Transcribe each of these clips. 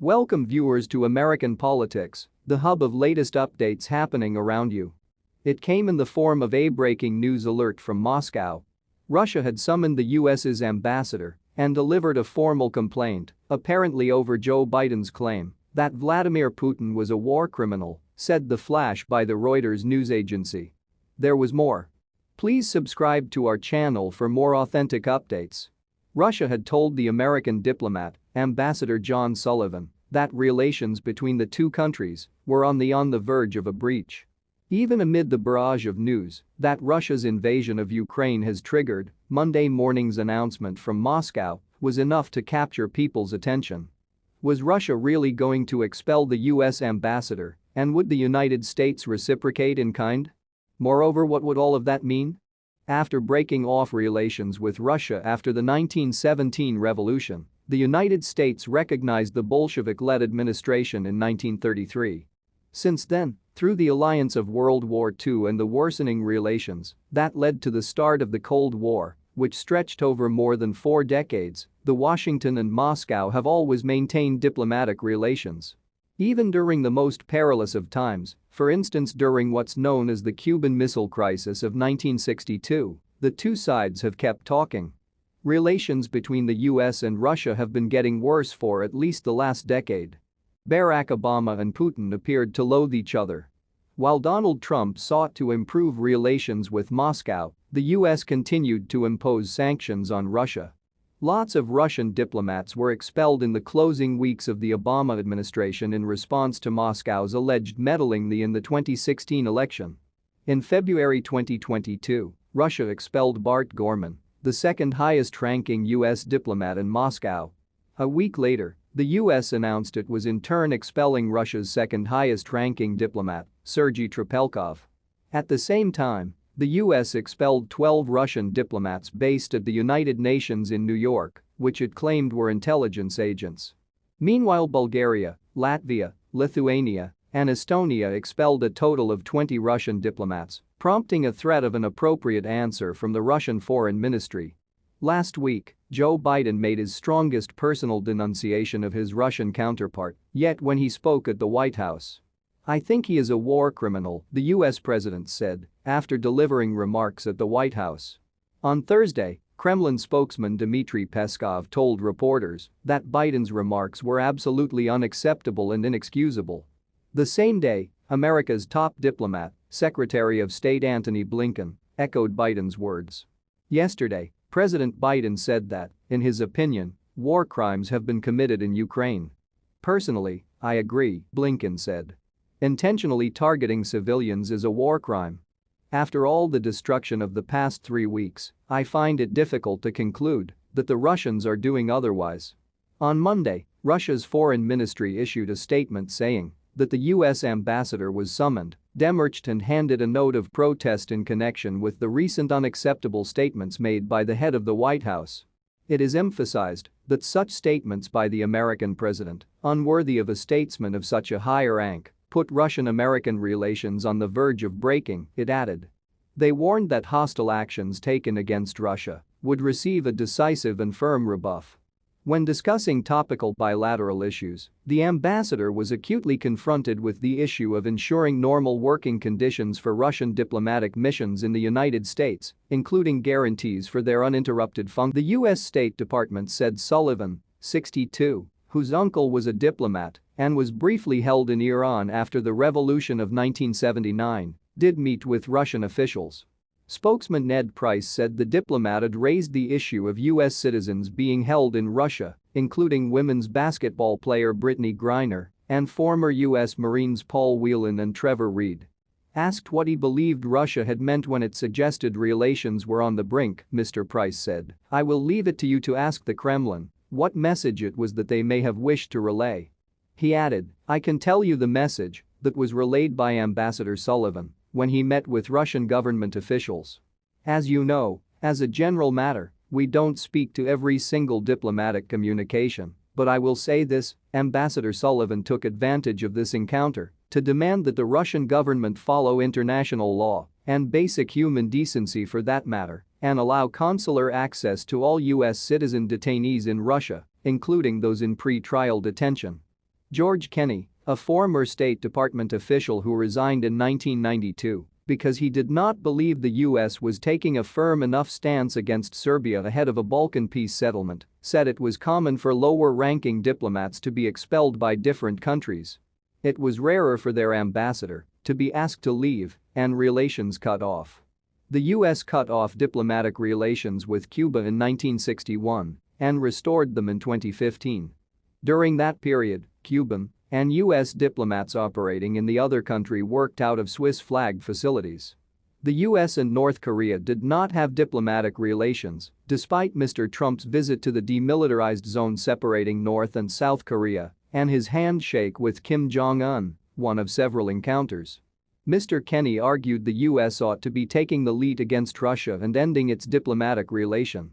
Welcome viewers to American Politics, the hub of latest updates happening around you. It came in the form of a breaking news alert from Moscow. Russia had summoned the US's ambassador and delivered a formal complaint, apparently over Joe Biden's claim that Vladimir Putin was a war criminal, said the flash by the Reuters news agency. There was more. Please subscribe to our channel for more authentic updates. Russia had told the American diplomat, Ambassador John Sullivan, that relations between the two countries were on the verge of a breach. Even amid the barrage of news that Russia's invasion of Ukraine has triggered, Monday morning's announcement from Moscow was enough to capture people's attention. Was Russia really going to expel the US ambassador, and would the United States reciprocate in kind? Moreover, what would all of that mean? After breaking off relations with Russia after the 1917 revolution, the United States recognized the Bolshevik-led administration in 1933. Since then, through the alliance of World War II and the worsening relations that led to the start of the Cold War, which stretched over more than 4 decades, Washington and Moscow have always maintained diplomatic relations. Even during the most perilous of times, for instance during what's known as the Cuban Missile Crisis of 1962, the two sides have kept talking. Relations between the US and Russia have been getting worse for at least the last decade. Barack Obama and Putin appeared to loathe each other. While Donald Trump sought to improve relations with Moscow, the US continued to impose sanctions on Russia. Lots of Russian diplomats were expelled in the closing weeks of the Obama administration in response to Moscow's alleged meddling in the 2016 election. In February 2022, Russia expelled Bart Gorman, the second highest-ranking US diplomat in Moscow. A week later, the US announced it was in turn expelling Russia's second highest-ranking diplomat, Sergei Trepelkov. At the same time, the US expelled 12 Russian diplomats based at the United Nations in New York, which it claimed were intelligence agents. Meanwhile, Bulgaria, Latvia, Lithuania, and Estonia expelled a total of 20 Russian diplomats, prompting a threat of an appropriate answer from the Russian Foreign Ministry. Last week, Joe Biden made his strongest personal denunciation of his Russian counterpart, yet when he spoke at the White House. "I think he is a war criminal," the US president said, after delivering remarks at the White House. On Thursday, Kremlin spokesman Dmitry Peskov told reporters that Biden's remarks were absolutely unacceptable and inexcusable. The same day, America's top diplomat, Secretary of State Antony Blinken, echoed Biden's words. Yesterday, President Biden said that, in his opinion, war crimes have been committed in Ukraine. "Personally, I agree," Blinken said. "Intentionally targeting civilians is a war crime. After all the destruction of the past 3 weeks, I find it difficult to conclude that the Russians are doing otherwise." On Monday, Russia's foreign ministry issued a statement saying that the US ambassador was summoned, demarched and handed a note of protest in connection with the recent unacceptable statements made by the head of the White House. It is emphasized that such statements by the American president, unworthy of a statesman of such a high rank, put Russian-American relations on the verge of breaking, it added. They warned that hostile actions taken against Russia would receive a decisive and firm rebuff. When discussing topical bilateral issues, the ambassador was acutely confronted with the issue of ensuring normal working conditions for Russian diplomatic missions in the United States, including guarantees for their uninterrupted function. The US State Department said Sullivan, 62, whose uncle was a diplomat and was briefly held in Iran after the revolution of 1979, did meet with Russian officials. Spokesman Ned Price said the diplomat had raised the issue of US citizens being held in Russia, including women's basketball player Brittany Griner and former US Marines Paul Whelan and Trevor Reed. Asked what he believed Russia had meant when it suggested relations were on the brink, Mr. Price said, "I will leave it to you to ask the Kremlin what message it was that they may have wished to relay." He added, "I can tell you the message that was relayed by Ambassador Sullivan when he met with Russian government officials. As you know, as a general matter, we don't speak to every single diplomatic communication, but I will say this, Ambassador Sullivan took advantage of this encounter to demand that the Russian government follow international law and basic human decency for that matter, and allow consular access to all US citizen detainees in Russia, including those in pre-trial detention." George Kenney, a former State Department official who resigned in 1992 because he did not believe the US was taking a firm enough stance against Serbia ahead of a Balkan peace settlement, said it was common for lower-ranking diplomats to be expelled by different countries. It was rarer for their ambassador to be asked to leave and relations cut off. The US cut off diplomatic relations with Cuba in 1961 and restored them in 2015. During that period, Cuban and US diplomats operating in the other country worked out of Swiss-flagged facilities. The US and North Korea did not have diplomatic relations, despite Mr. Trump's visit to the demilitarized zone separating North and South Korea and his handshake with Kim Jong-un, one of several encounters. Mr. Kenney argued the US ought to be taking the lead against Russia and ending its diplomatic relation.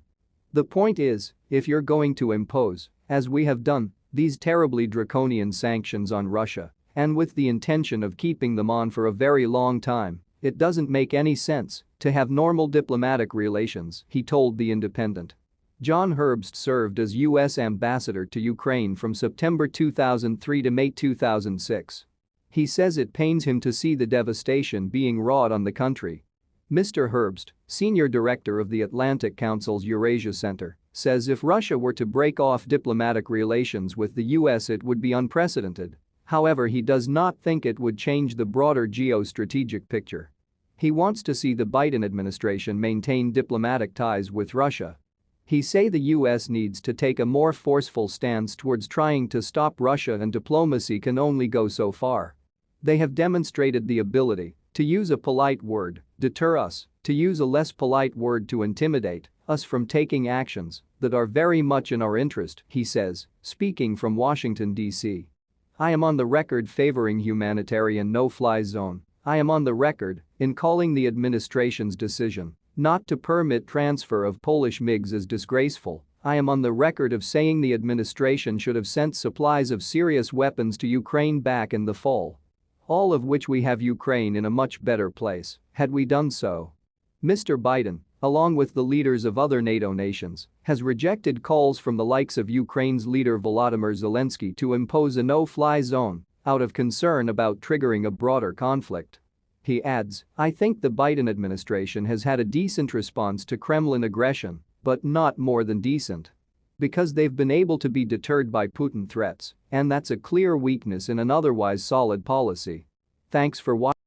The point is, if you're going to impose, as we have done, these terribly draconian sanctions on Russia, and with the intention of keeping them on for a very long time, it doesn't make any sense to have normal diplomatic relations, he told The Independent. John Herbst served as U.S. ambassador to Ukraine from September 2003 to May 2006. He says it pains him to see the devastation being wrought on the country. Mr. Herbst, senior director of the Atlantic Council's Eurasia Center, says if Russia were to break off diplomatic relations with the US it would be unprecedented. However, he does not think it would change the broader geostrategic picture. He wants to see the Biden administration maintain diplomatic ties with Russia. He say the US needs to take a more forceful stance towards trying to stop Russia, and diplomacy can only go so far. They have demonstrated the ability to use a polite word, deter us, to use a less polite word to intimidate us from taking actions that are very much in our interest, he says, speaking from Washington, D.C. I am on the record favoring humanitarian no-fly zone. I am on the record in calling the administration's decision not to permit transfer of Polish MiGs as disgraceful. I am on the record of saying the administration should have sent supplies of serious weapons to Ukraine back in the fall. All of which we have Ukraine in a much better place had we done so. Mr. Biden, along with the leaders of other NATO nations, has rejected calls from the likes of Ukraine's leader Volodymyr Zelensky to impose a no-fly zone out of concern about triggering a broader conflict. He adds, I think the Biden administration has had a decent response to Kremlin aggression, but not more than decent. Because they've been able to be deterred by Putin threats, and that's a clear weakness in an otherwise solid policy. Thanks for watching.